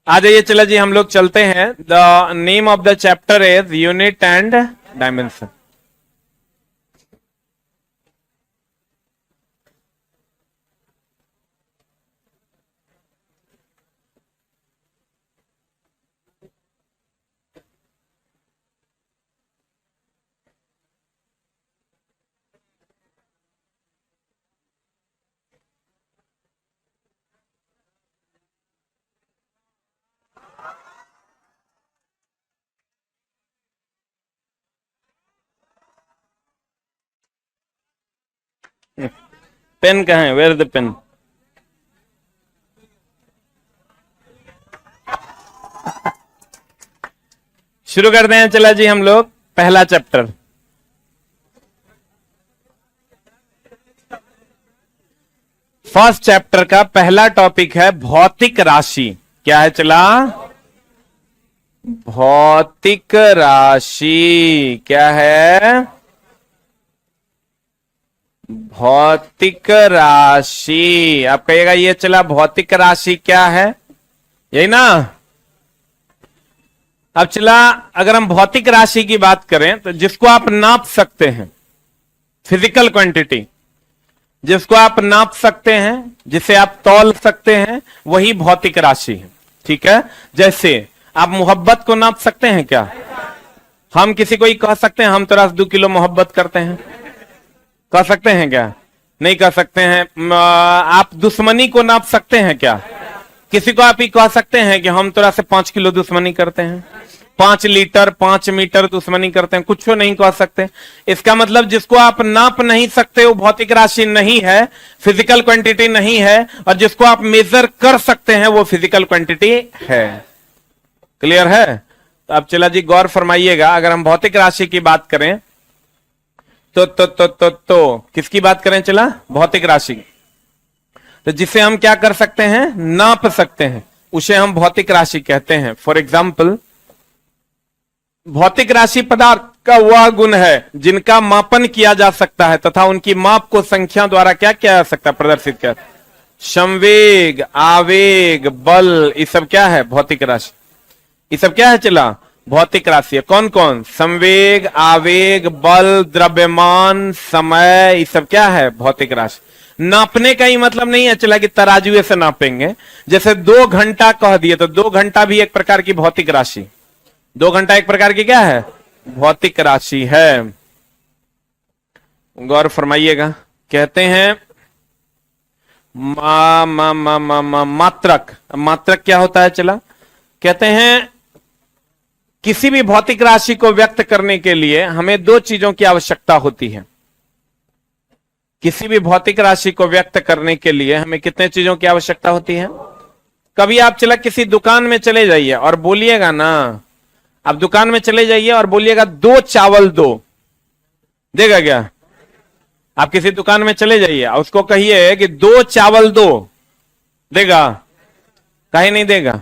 आ जाइए, चला जी हम लोग चलते हैं। The name of the chapter is unit and dimension. Pen कहाँ है? Where the pen? शुरू करते हैं, चला जी हम लोग पहला चैप्टर। फर्स्ट चैप्टर का पहला टॉपिक है भौतिक राशि। क्या है चला? भौतिक राशि। क्या है? भौतिक राशि। आप कहिएगा ये चला भौतिक राशि क्या है, यही ना? अब चला, अगर हम भौतिक राशि की बात करें तो जिसको आप नाप सकते हैं, फिजिकल क्वांटिटी, जिसको आप नाप सकते हैं, जिसे आप तौल सकते हैं, वही भौतिक राशि है। ठीक है? जैसे आप मोहब्बत को नाप सकते हैं क्या? हम किसी को ही कह सकते हैं हम तेरा 2 किलो मोहब्बत करते हैं? कह सकते हैं क्या? नहीं कह सकते हैं। आप दुश्मनी को नाप सकते हैं क्या? किसी को आप ही कह सकते हैं कि हम तेरा से 5 किलो दुश्मनी करते हैं, 5 लीटर 5 मीटर दुश्मनी करते हैं? कुछ नहीं कह सकते। इसका मतलब जिसको आप नाप नहीं सकते वो भौतिक राशि नहीं है, फिजिकल क्वांटिटी नहीं है, और जिसको आप मेजर कर सकते हैं वो फिजिकल क्वांटिटी है। क्लियर है? तो अब चला जी गौर फरमाइएगा, अगर हम भौतिक राशि की बात करें तो किसकी बात करें चला? भौतिक राशि। तो जिसे हम क्या कर सकते हैं? नाप सकते हैं, उसे हम भौतिक राशि कहते हैं। फॉर एग्जाम्पल, भौतिक राशि पदार्थ का वह गुण है जिनका मापन किया जा सकता है तथा उनकी माप को संख्या द्वारा क्या किया जा सकता है? प्रदर्शित किया। संवेग, आवेग, बल, ये सब क्या है? भौतिक राशि। ये सब क्या है चला? भौतिक राशि है। कौन कौन? संवेग, आवेग, बल, द्रव्यमान, समय, ये सब क्या है? भौतिक राशि। नापने का ही मतलब नहीं है चला कि तराजुए से नापेंगे। जैसे 2 घंटा कह दिए तो 2 घंटा भी एक प्रकार की भौतिक राशि। 2 घंटा एक प्रकार की क्या है? भौतिक राशि है। गौर फरमाइएगा। कहते हैं मात्रक। मात्रक क्या होता है चला? कहते हैं किसी भी भौतिक राशि को व्यक्त करने के लिए हमें 2 चीजों की आवश्यकता होती है। किसी भी भौतिक राशि को व्यक्त करने के लिए हमें कितने चीजों की आवश्यकता होती है? कभी आप चला किसी दुकान में चले जाइए और बोलिएगा ना, आप दुकान में चले जाइए और बोलिएगा 2 चावल दो, देगा क्या? आप किसी दुकान में चले जाइए और उसको कहिए कि 2 चावल दो, देगा? काहे नहीं देगा?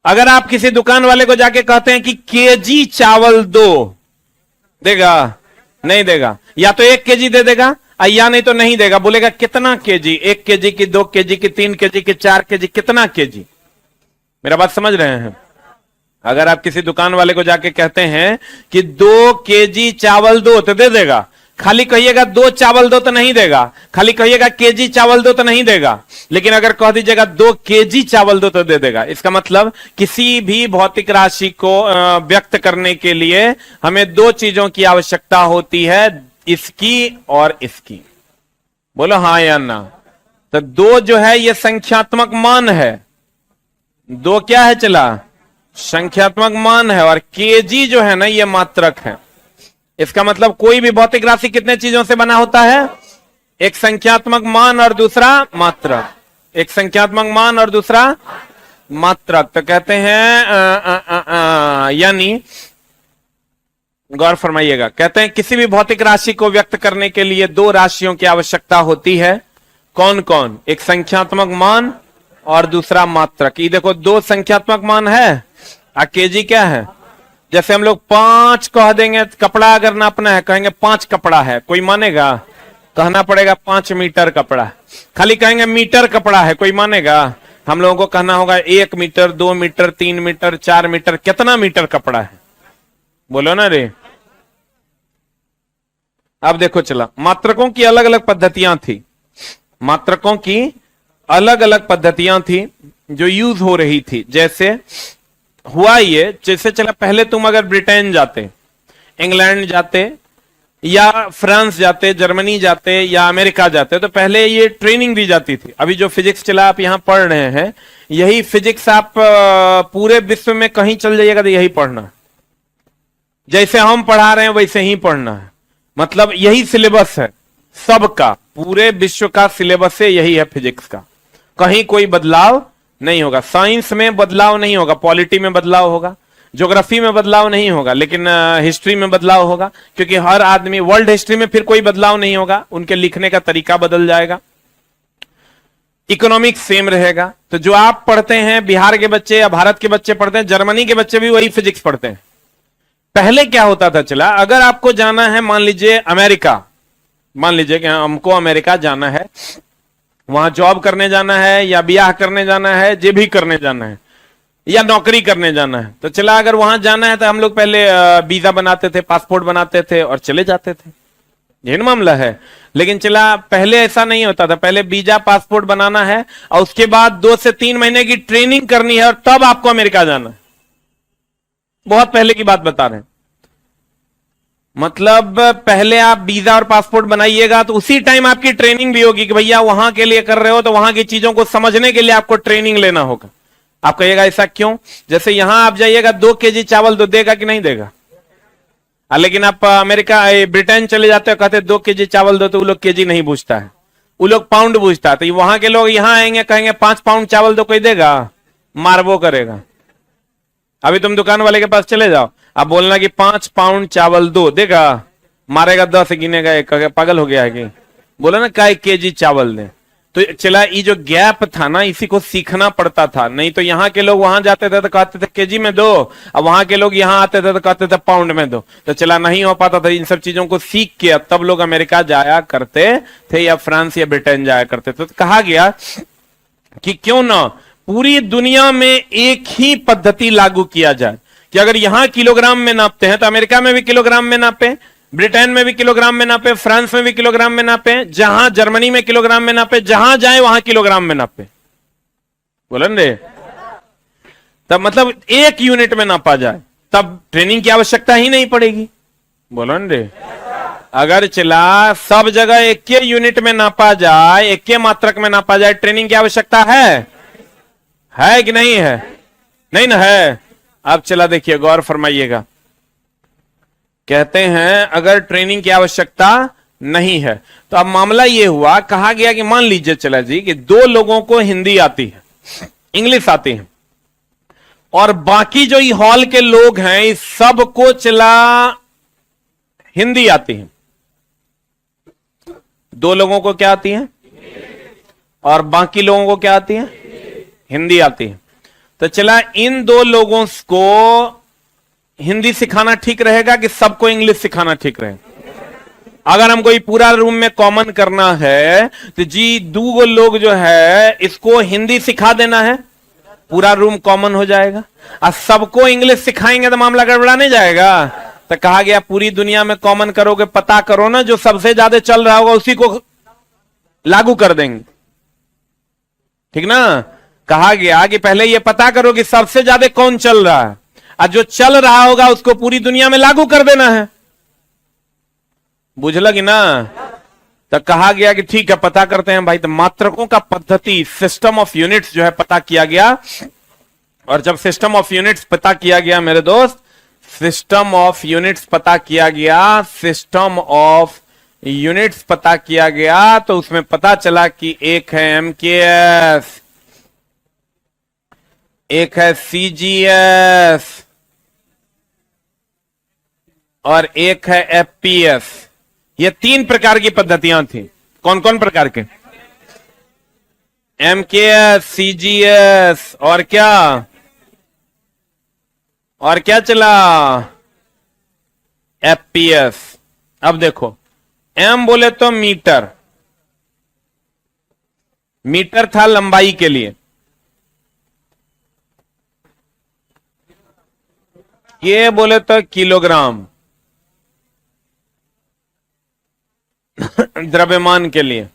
अगर आप किसी दुकान वाले को जाके कहते हैं कि केजी चावल दो, देगा? नहीं देगा। या तो 1 केजी दे देगा या नहीं तो नहीं देगा। बोलेगा कितना केजी? 1 केजी की, 2 केजी की, 3 केजी की, 4 केजी, कितना केजी? मेरा बात समझ रहे हैं? अगर आप किसी दुकान वाले को जाके कहते हैं कि 2 केजी चावल दो तो दे देगा। खाली कहिएगा 2 चावल दो तो नहीं देगा। खाली कहिएगा केजी चावल दो तो नहीं देगा। लेकिन अगर कह दीजिएगा 2 केजी चावल दो तो दे देगा। इसका मतलब किसी भी भौतिक राशि को व्यक्त करने के लिए हमें 2 चीजों की आवश्यकता होती है, इसकी और इसकी। बोलो हाँ या ना? तो 2 जो है ये संख्यात्मक मान है। 2 क्या है चला? संख्यात्मक मान है। और केजी जो है ना ये मात्रक है। इसका मतलब कोई भी भौतिक राशि कितने चीजों से बना होता है? एक संख्यात्मक मान और दूसरा मात्रक। एक संख्यात्मक मान और दूसरा मात्रक। तो कहते हैं यानी गौर फरमाइएगा, कहते हैं किसी भी भौतिक राशि को व्यक्त करने के लिए 2 राशियों की आवश्यकता होती है। कौन कौन? एक संख्यात्मक मान और दूसरा मात्रक। ये देखो 2 संख्यात्मक मान है और केजी क्या है? जैसे हम लोग 5 कह देंगे, कपड़ा अगर नापना है कहेंगे 5 कपड़ा है, कोई मानेगा? कहना पड़ेगा 5 मीटर कपड़ा। खाली कहेंगे मीटर कपड़ा है, कोई मानेगा? हम लोगों को कहना होगा 1 मीटर, 2 मीटर, 3 मीटर, 4 मीटर, कितना मीटर कपड़ा है, बोलो ना रे। अब देखो चला, मात्रकों की अलग अलग पद्धतियां थी, मात्रकों की अलग अलग पद्धतियां थी जो यूज हो रही थी। जैसे हुआ ये, जैसे चला पहले तुम अगर ब्रिटेन जाते, इंग्लैंड जाते, या फ्रांस जाते, जर्मनी जाते, या अमेरिका जाते, तो पहले ये ट्रेनिंग दी जाती थी। अभी जो फिजिक्स चला आप यहां पढ़ रहे हैं, यही फिजिक्स आप पूरे विश्व में कहीं चल जाइएगा तो यही पढ़ना, जैसे हम पढ़ा रहे हैं वैसे ही पढ़ना है। मतलब यही सिलेबस है सबका, पूरे विश्व का सिलेबस है यही है फिजिक्स का, कहीं कोई बदलाव नहीं होगा। साइंस में बदलाव नहीं होगा, पॉलिटी में बदलाव होगा, ज्योग्राफी में बदलाव नहीं होगा, लेकिन हिस्ट्री में बदलाव होगा, क्योंकि हर आदमी, वर्ल्ड हिस्ट्री में फिर कोई बदलाव नहीं होगा, उनके लिखने का तरीका बदल जाएगा। इकोनॉमिक्स सेम रहेगा। तो जो आप पढ़ते हैं, बिहार के बच्चे या भारत के बच्चे पढ़ते हैं, जर्मनी के बच्चे भी वही फिजिक्स पढ़ते हैं। पहले क्या होता था चला, अगर आपको जाना है मान लीजिए अमेरिका, मान लीजिए कि हमको अमेरिका जाना है, वहां जॉब करने जाना है, या ब्याह करने जाना है, जे भी करने जाना है, या नौकरी करने जाना है, तो चला अगर वहां जाना है तो हम लोग पहले वीजा बनाते थे, पासपोर्ट बनाते थे और चले जाते थे, यही मामला है। लेकिन चला पहले ऐसा नहीं होता था, पहले वीजा पासपोर्ट बनाना है और उसके बाद 2 से 3 महीने की ट्रेनिंग करनी है और तब आपको अमेरिका जाना है। बहुत पहले की बात बता रहे हैं। मतलब पहले आप वीजा और पासपोर्ट बनाइएगा तो उसी टाइम आपकी ट्रेनिंग भी होगी कि भैया वहां के लिए कर रहे हो तो वहां की चीजों को समझने के लिए आपको ट्रेनिंग लेना होगा। आप कहिएगा ऐसा क्यों? जैसे यहां आप जाइएगा 2 केजी चावल तो देगा कि नहीं देगा, लेकिन आप अमेरिका ब्रिटेन चले जाते हो, कहते 2 केजी चावल दो, तो वो लोग केजी नहीं पूछता है, वो लोग पाउंड पूछता है। तो वहां के लोग यहां आएंगे, कहेंगे 5 पाउंड चावल दो, कोई देगा? मारबो करेगा। अभी तुम दुकान वाले के पास चले जाओ, आप बोलना कि 5 पाउंड चावल दो, देगा? मारेगा 10 गिनेगा, एक पागल हो गया है कि? बोला ना का 1 केजी चावल दे। तो चला ये जो गैप था ना, इसी को सीखना पड़ता था। नहीं तो यहाँ के लोग वहां जाते थे तो कहते थे केजी में दो, अब वहां के लोग यहाँ आते थे तो कहते थे पाउंड में दो। तो चला नहीं हो पाता था। इन सब चीजों को सीख के तब लोग अमेरिका जाया करते थे या फ्रांस या ब्रिटेन जाया करते थे। तो कहा गया कि क्यों ना पूरी दुनिया में एक ही पद्धति लागू किया जाए कि अगर यहां किलोग्राम में नापते हैं तो अमेरिका में भी किलोग्राम में नापे, ब्रिटेन में भी किलोग्राम में नापे, फ्रांस में भी किलोग्राम में नापे, जहां जर्मनी में किलोग्राम में नापे, जहां जाए वहां किलोग्राम में नापे। बोलन रे, तब मतलब 1 यूनिट में नापा जाए, तब ट्रेनिंग की आवश्यकता ही नहीं पड़ेगी। बोलन रे, अगर चला सब जगह 1 यूनिट में नापा जाए, 1 मात्रक में नापा जाए, ट्रेनिंग की आवश्यकता है कि नहीं है? नहीं ना है। अब चला देखिए, गौर फरमाइएगा। कहते हैं अगर ट्रेनिंग की आवश्यकता नहीं है तो अब मामला यह हुआ, कहा गया कि मान लीजिए चला जी कि 2 लोगों को हिंदी आती है, इंग्लिश आती है, और बाकी जो ये हॉल के लोग हैं इस सबको चला हिंदी आती है। 2 लोगों को क्या आती है और बाकी लोगों को क्या आती है? हिंदी आती है। तो चला इन 2 लोगों को हिंदी सिखाना ठीक रहेगा कि सबको इंग्लिश सिखाना ठीक रहेगा? अगर हमको ये पूरा रूम में कॉमन करना है तो जी 2 लोग जो है इसको हिंदी सिखा देना है, पूरा रूम कॉमन हो जाएगा। और सबको इंग्लिश सिखाएंगे तो मामला गड़बड़ा नहीं जाएगा। तो कहा गया पूरी दुनिया में कॉमन करोगे, पता करो ना, जो सबसे ज्यादा चल रहा होगा उसी को लागू कर देंगे, ठीक ना? कहा गया कि पहले ये पता करो कि सबसे ज्यादा कौन चल रहा है, और जो चल रहा होगा उसको पूरी दुनिया में लागू कर देना है। बुझ लगी ना? तो कहा गया कि ठीक है, पता करते हैं भाई। तो मात्रकों का पद्धति, सिस्टम ऑफ यूनिट्स जो है पता किया गया। और जब सिस्टम ऑफ यूनिट्स पता किया गया मेरे दोस्त, सिस्टम ऑफ यूनिट्स पता किया गया, सिस्टम ऑफ यूनिट्स पता किया गया, तो उसमें पता चला कि एक है MKS, एक है CGS और एक है FPS। ये 3 प्रकार की पद्धतियां थी। कौन कौन प्रकार के? MKS, CGS और क्या चला? FPS। अब देखो, M बोले तो मीटर था लंबाई के लिए, के बोले तो किलोग्राम द्रव्यमान के लिए।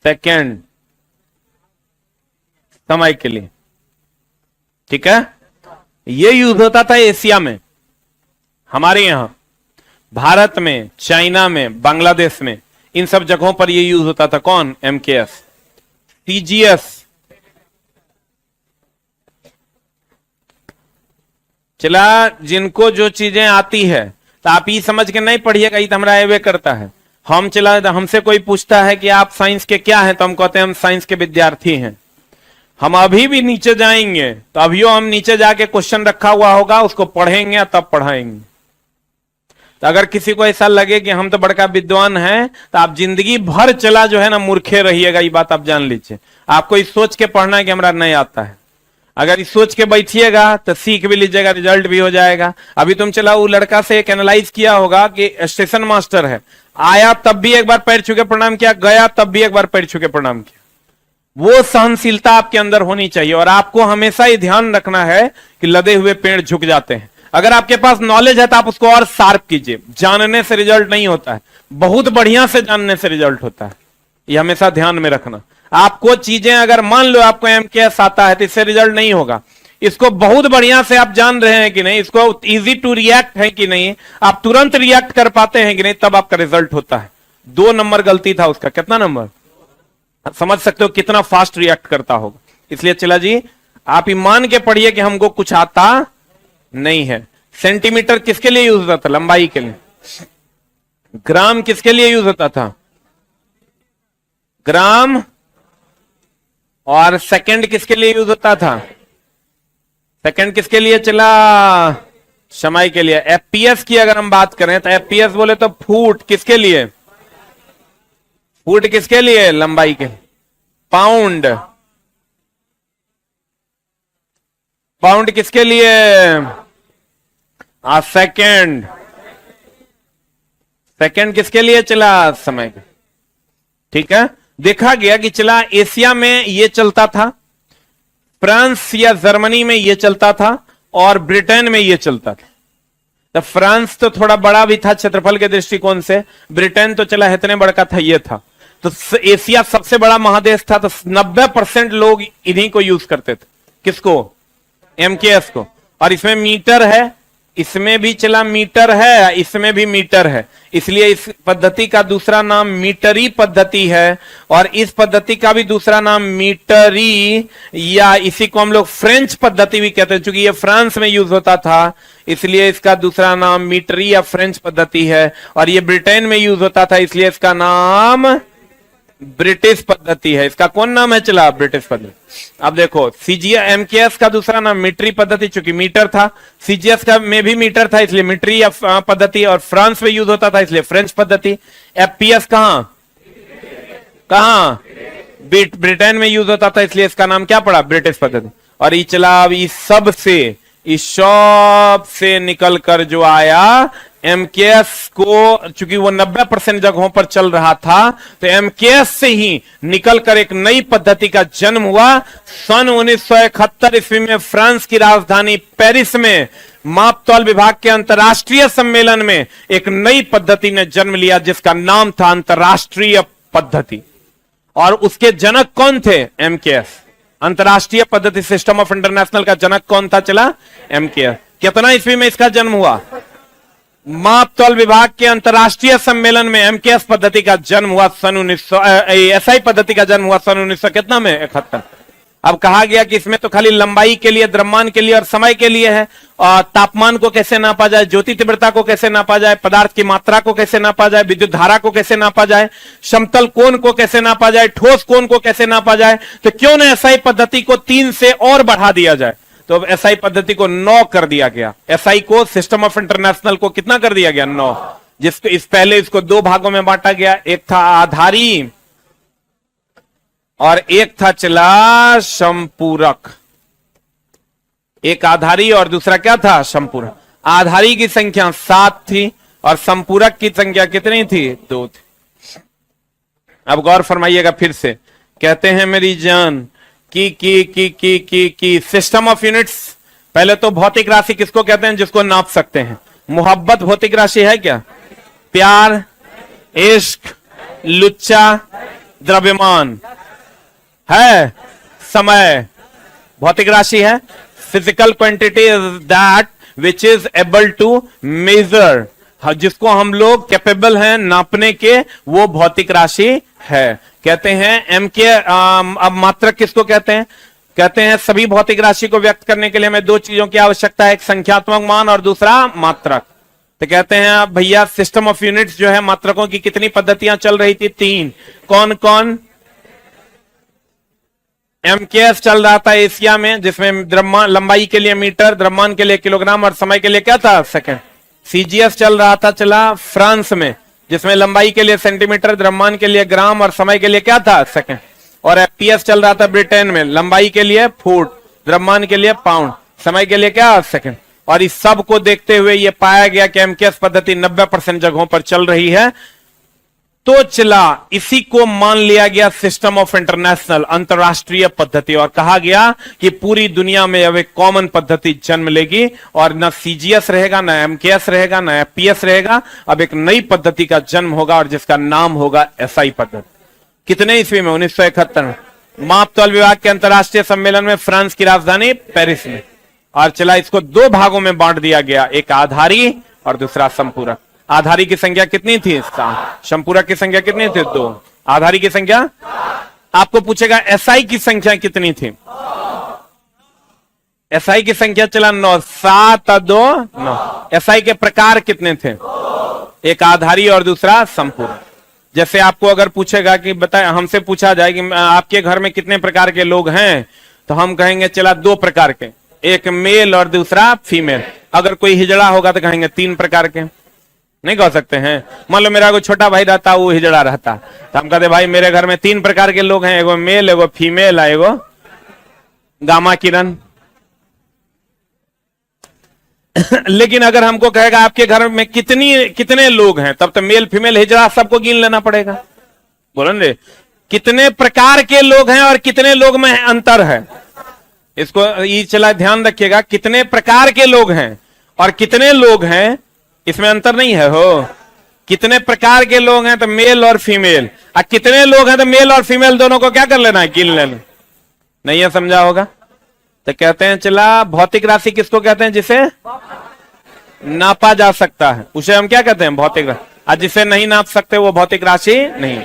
सेकेंड समय के लिए। ठीक है, ये यूज होता था एशिया में, हमारे यहां भारत में, चाइना में, बांग्लादेश में, इन सब जगहों पर ये यूज होता था। कौन? एमकेएस। सीजीएस चला, जिनको जो चीजें आती है तो आप ये समझ के नहीं पढ़िएगा ये तो हमरा एवे करता है। हम चला, हमसे कोई पूछता है कि आप साइंस के क्या हैं, तो हम कहते हैं हम साइंस के विद्यार्थी हैं। हम अभी भी नीचे जाएंगे तो अभियो हम नीचे जाके क्वेश्चन रखा हुआ होगा, उसको पढ़ेंगे तब पढ़ाएंगे। तो अगर किसी को ऐसा लगे कि हम तो बड़का विद्वान हैं, तो आप जिंदगी भर चला जो है ना मूर्खे रहिएगा, ये बात आप जान लीजिए। आपको इस सोच के पढ़ना है कि हमारा नहीं आता है। अगर इस सोच के बैठिएगा तो सीख भी लीजिएगा, रिजल्ट भी हो जाएगा। अभी तुम चला वो लड़का से एक एनालाइज किया होगा कि स्टेशन मास्टर है, आया तब भी एक बार पैर छू के प्रणाम किया, गया तब भी एक बार पैर छू के प्रणाम किया। वो सहनशीलता आपके अंदर होनी चाहिए। और आपको हमेशा ही ध्यान रखना है कि लदे हुए पेड़ झुक जाते हैं। अगर आपके पास नॉलेज है तो आप उसको और शार्प कीजिए। जानने से रिजल्ट नहीं होता है, बहुत बढ़िया से जानने से रिजल्ट होता है। ये हमेशा ध्यान में रखना। आपको चीजें अगर मान लो आपको एमकेएस आता है तो इससे रिजल्ट नहीं होगा। इसको बहुत बढ़िया से आप जान रहे हैं कि नहीं, इसको इजी टू रिएक्ट है कि नहीं, आप तुरंत रिएक्ट कर पाते हैं कि नहीं, तब आपका रिजल्ट होता है। 2 नंबर गलती था उसका। कितना नंबर? आप समझ सकते हो कितना फास्ट रिएक्ट करता होगा। इसलिए चला जी, आप ही मान के पढ़िए कि हमको कुछ आता नहीं है। सेंटीमीटर किसके लिए यूज होता था? लंबाई के लिए। ग्राम किसके लिए यूज होता था? ग्राम। और सेकंड किसके लिए यूज होता था? सेकंड किसके लिए चला? समय के लिए। एफपीएस की अगर हम बात करें तो एफपीएस बोले तो फुट किसके लिए? फुट किसके लिए? लंबाई के। पाउंड, पाउंड किसके लिए? सेकंड, सेकंड किसके लिए चला? समय के। ठीक है, देखा गया कि चला एशिया में ये चलता था, फ्रांस या जर्मनी में ये चलता था, और ब्रिटेन में ये चलता था। तो फ्रांस तो थोड़ा बड़ा भी था क्षेत्रफल के दृष्टिकोण से, ब्रिटेन तो चला इतने बड़ा का था, ये था। तो एशिया सबसे बड़ा महादेश था, तो 90% लोग इन्हीं को यूज करते थे। किसको? एमकेएस को। और इसमें मीटर है, इसमें भी चला मीटर है, इसमें भी मीटर है, इसलिए इस पद्धति का दूसरा नाम मीटरी पद्धति है। और इस पद्धति का भी दूसरा नाम मीटरी, या इसी को हम लोग फ्रेंच पद्धति भी कहते हैं। क्योंकि ये फ्रांस में यूज होता था, इसलिए इसका दूसरा नाम मीटरी या फ्रेंच पद्धति है। और ये ब्रिटेन में यूज होता था, इसलिए इसका नाम ब्रिटिश पद्धति है। इसका कौन नाम है चला? ब्रिटिश पद्धति। अब देखो, सीजीएस एमकेएस का दूसरा नाम मीटरी पद्धति, चूंकि मीटर था। सीजीएस का में भी मीटर था, इसलिए मीटरी या पद्धति। और फ्रांस में यूज होता था, इसलिए फ्रेंच पद्धति। एफपीएस कहां कहां? ब्रिटेन में यूज होता था, इसलिए इसका नाम क्या पड़ा? ब्रिटिश पद्धति। और ये चला अब इस सब से निकल कर जो आया एमकेएस को, चूंकि वो 90% जगहों पर चल रहा था, तो एमकेएस से ही निकलकर एक नई पद्धति का जन्म हुआ। सन 1971 ईस्वी में फ्रांस की राजधानी पेरिस में मापतौल विभाग के अंतर्राष्ट्रीय सम्मेलन में एक नई पद्धति ने जन्म लिया, जिसका नाम था अंतर्राष्ट्रीय पद्धति। और उसके जनक कौन थे? एमकेएस। अंतर्राष्ट्रीय पद्धति, सिस्टम ऑफ इंटरनेशनल का जनक कौन था चला? एमकेएस। कितना ईस्वी में इसका जन्म हुआ? मापतौल विभाग के अंतर्राष्ट्रीय सम्मेलन में एमकेएस पद्धति का जन्म हुआ सन 1900, एसआई पद्धति का जन्म हुआ सन 1900 कितना में? 71। अब कहा गया कि इसमें तो खाली लंबाई के लिए, द्रव्यमान के लिए और समय के लिए है। और तापमान को कैसे नापा जाए, ज्योति तीव्रता को कैसे नापा जाए, पदार्थ की मात्रा को कैसे नापा जाए, विद्युत धारा को कैसे नापा जाए, समतल कोण को कैसे नापा जाए, ठोस कोण को कैसे नापा जाए। तो क्यों ना एसआई पद्धति को 3 से और बढ़ा दिया जाए। तो अब एसआई पद्धति को 9 कर दिया गया। एसआई को, सिस्टम ऑफ इंटरनेशनल को कितना कर दिया गया? 9। जिसको इस पहले इसको 2 भागों में बांटा गया। एक था आधारी और एक था चला संपूरक। एक आधारी और दूसरा क्या था? संपूरक। आधारी की संख्या 7 थी और संपूरक की संख्या कितनी थी? 2 थी। अब गौर फरमाइएगा फिर से। कहते हैं मेरी जान की सिस्टम ऑफ यूनिट्स। पहले तो भौतिक राशि किसको कहते हैं? जिसको नाप सकते हैं। मोहब्बत भौतिक राशि है क्या? प्यार, इश्क, लुच्चा, द्रव्यमान है, समय भौतिक राशि है। Physical quantity is that which is able to measure, जिसको हम लोग कैपेबल हैं नापने के, वो भौतिक राशि है। कहते हैं एम के। अब मात्रक किसको कहते हैं? कहते हैं सभी भौतिक राशि को व्यक्त करने के लिए हमें दो चीजों की आवश्यकता है, एक संख्यात्मक मान और दूसरा मात्रक। तो कहते हैं अब भैया सिस्टम ऑफ यूनिट्स जो है, मात्रकों की कितनी पद्धतियां चल रही थी? 3। कौन कौन? एमकेएस चल रहा था एशिया में, जिसमें द्रव्यमान लंबाई के लिए मीटर, द्रव्यमान के लिए किलोग्राम और समय के लिए क्या था? सेकंड। सीजीएस चल रहा था, चला फ्रांस में, जिसमें लंबाई के लिए सेंटीमीटर, द्रव्यमान के लिए ग्राम और समय के लिए क्या था? सेकंड। और एफपीएस चल रहा था ब्रिटेन में, लंबाई के लिए फुट, द्रव्यमान के लिए पाउंड, समय के लिए क्या? सेकंड। और इस सब को देखते हुए यह पाया गया कि एमकेएस पद्धति 90% जगहों पर चल रही है, तो चला इसी को मान लिया गया सिस्टम ऑफ इंटरनेशनल, अंतरराष्ट्रीय पद्धति, और कहा गया कि पूरी दुनिया में अब एक कॉमन पद्धति जन्म लेगी और न सीजीएस रहेगा, न एमकेएस रहेगा, न एफपीएस रहेगा। अब एक नई पद्धति का जन्म होगा और जिसका नाम होगा एसआई पद्धति। कितने ईस्वी में? 1971 में माप तौल विभाग के अंतरराष्ट्रीय सम्मेलन में फ्रांस की राजधानी पेरिस में। और चला इसको दो भागों में बांट दिया गया, एक आधारी और दूसरा संपूरक। आधारी की संख्या कितनी थी? 7। संपूरक की संख्या कितनी थी? 2। आधारी की संख्या? आपको पूछेगा एसआई की संख्या कितनी थी? एसआई की संख्या चला 9। 7 और 2 9। एसआई के प्रकार कितने थे? एक आधारी और दूसरा संपूरक। जैसे आपको अगर पूछेगा कि बताए, हमसे पूछा जाए कि आपके घर में कितने प्रकार के लोग हैं, तो हम कहेंगे चला 2 प्रकार के, एक मेल और दूसरा फीमेल। अगर कोई हिजड़ा होगा तो कहेंगे 3 प्रकार के। नहीं कह सकते हैं। मान लो मेरा कोई छोटा भाई रहता, वो हिजड़ा रहता, तो हम कहते भाई मेरे घर में 3 प्रकार के लोग हैं, एगो मेल, एगो फीमेल, एगो गामा किरण। लेकिन अगर हमको कहेगा आपके घर में कितने लोग हैं, तब तो मेल फीमेल हिजड़ा सबको गिन लेना पड़ेगा। बोलन रे, कितने प्रकार के लोग हैं और कितने लोग में अंतर है, इसको ये चला ध्यान रखिएगा। कितने प्रकार के लोग हैं और कितने लोग हैं, इसमें अंतर नहीं है। हो कितने प्रकार के लोग हैं तो मेल और फीमेल, और कितने लोग हैं तो मेल और फीमेल दोनों को क्या कर लेना है? गिन लेना। नहीं है, समझा होगा। तो कहते हैं चला भौतिक राशि किसको कहते हैं? जिसे नापा जा सकता है उसे हम क्या कहते हैं? भौतिक राशि। और जिसे नहीं नाप सकते वो भौतिक राशि नहीं।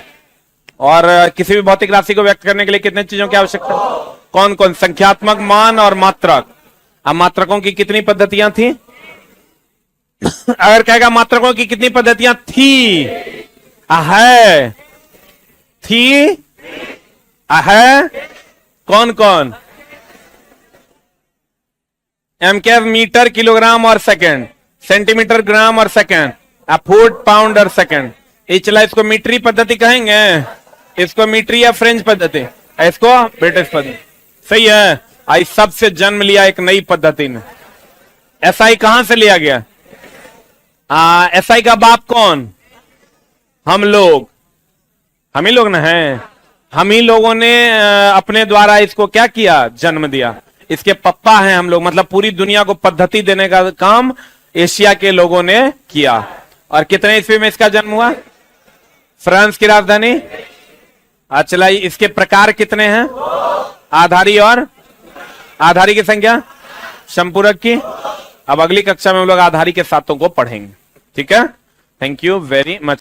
और किसी भी भौतिक राशि को व्यक्त करने के लिए कितने चीजों की आवश्यकता है? कौन कौन? संख्यात्मक, मान और मात्रक। अब मात्रकों की कितनी पद्धतियां थी? अगर कहेगा मात्रकों की कितनी पद्धतियां थी, है, थी, है, कौन कौन? एमकेएस मीटर, किलोग्राम और सेकंड, सेंटीमीटर, ग्राम और सेकंड, फुट, पाउंड और सेकंड। ये चला इसको मीटरी पद्धति कहेंगे, इसको मीटरी या फ्रेंच पद्धति, इसको ब्रिटिश पद्धति। सही है। आई सबसे जन्म लिया एक नई पद्धति ने। एसआई कहां से लिया गया? एसआई का बाप कौन? हम लोग, हम ही लोग ना हैं। हम ही लोगों ने अपने द्वारा इसको क्या किया? जन्म दिया। इसके पप्पा हैं हम लोग, मतलब पूरी दुनिया को पद्धति देने का काम एशिया के लोगों ने किया। और कितने ईस्वी में इसका जन्म हुआ? फ्रांस की राजधानी। चला इसके प्रकार कितने हैं? आधारी और आधारी की संख्या, संपूरक की। अब अगली कक्षा में हम लोग आधारी के सातों को पढ़ेंगे। ठीक है, थैंक यू वेरी मच।